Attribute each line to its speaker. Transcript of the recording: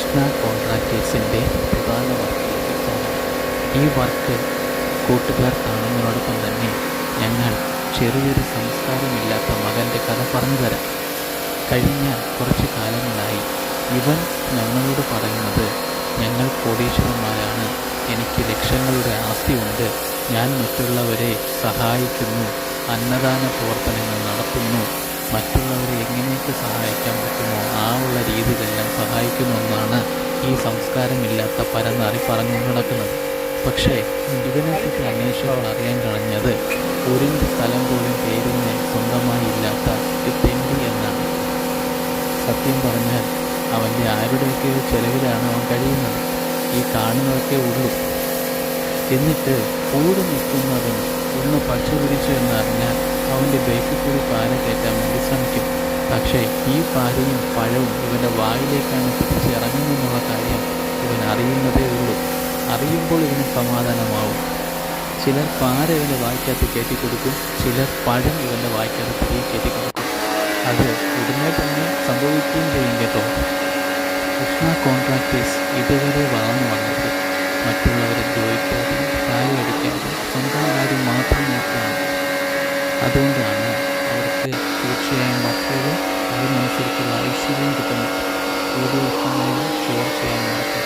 Speaker 1: കൃഷ്ണ കോൺട്രാക്ടേഴ്സിൻ്റെ പ്രധാന വർക്കിലേക്കാണ്. ഈ വർക്ക് കൂട്ടുകാർ കാണുന്നതിനോടൊപ്പം തന്നെ ഞങ്ങൾ ചെറിയൊരു സംസ്കാരമില്ലാത്ത മകൻ്റെ കഥ പറഞ്ഞു തരാം. കഴിഞ്ഞ കുറച്ച് കാലങ്ങളായി ഇവൻ ഞങ്ങളോട് പറയുന്നത്, ഞങ്ങൾ കോടീശ്വരന്മാരാണ്, എനിക്ക് ലക്ഷങ്ങളുടെ ആസ്തിയുണ്ട്, ഞാൻ മറ്റുള്ളവരെ സഹായിക്കുന്നു, അന്നദാന പ്രവർത്തനങ്ങൾ നടത്തുന്നു, മറ്റുള്ളവരെ എങ്ങനെയൊക്കെ സഹായിക്കാൻ പറ്റുമോ ആ ഉള്ള രീതികളെല്ലാം സഹായിക്കുമെന്നാണ് ഈ സംസ്കാരമില്ലാത്ത പരന്നറി പറഞ്ഞു നടക്കുന്നത്. പക്ഷേ ഇവനെപ്പറ്റി അന്വേഷിച്ചപ്പോൾ അറിയാൻ കഴിഞ്ഞത് ഒരു സ്ഥലം പോലും പേരിന് സ്വന്തമായി ഇല്ലാത്ത ഒരു തെണ്ടി എന്നാണ്. സത്യം പറഞ്ഞാൽ അവൻ്റെ ആരുടെയൊക്കെയോ ചെലവിലാണ് അവൻ കഴിയുന്നത്. ഈ കാണുന്നതൊക്കെ ഉള്ളൂ. എന്നിട്ട് കൂടെ നിൽക്കുന്നവൻ ഒന്ന് പക്ഷി പിടിച്ചു എന്നറിഞ്ഞാൽ അവൻ്റെ ബേക്കിൽ കൂടി പാര കയറ്റാൻ വേണ്ടി ശ്രമിക്കും. പക്ഷേ ഈ പാരയും പഴവും ഇവൻ്റെ വായിലേക്കാണ് തിരിച്ചിറങ്ങുമെന്നുള്ള കാര്യം ഇവൻ അറിയുന്നതേ ഉള്ളൂ. അറിയുമ്പോൾ ഇവന് സമാധാനമാവും. ചിലർ പാര ഇവൻ്റെ വായിക്കകത്ത് കയറ്റിക്കൊടുക്കും, ചിലർ പഴം ഇവൻ്റെ വായിക്കകത്ത് തിരികെ കയറ്റിക്കൊടുക്കും. അത് ഉടനെ തന്നെ സംഭവിക്കുകയും ചെയ്യും കേട്ടോ. കൃഷ്ണ കോൺട്രാക്ടേഴ്സ് ഇതുവരെ വളർന്നു വന്നത് മറ്റുള്ളവരെ ദ്രോഹിക്കാതെ, താഴെയടിക്കാതെ, സ്വന്തം കാര്യം മാത്രം നോക്കുകയാണ്. അതുകൊണ്ടാണ് അവർക്ക് തീർച്ചയായും മക്കളും അതിനനുസരിച്ചുള്ള ഐശ്വര്യം കിട്ടുന്നത്. കൂടുതൽ ഇഷ്ടങ്ങളിൽ ഷെയർ ചെയ്യാൻ നടക്കും.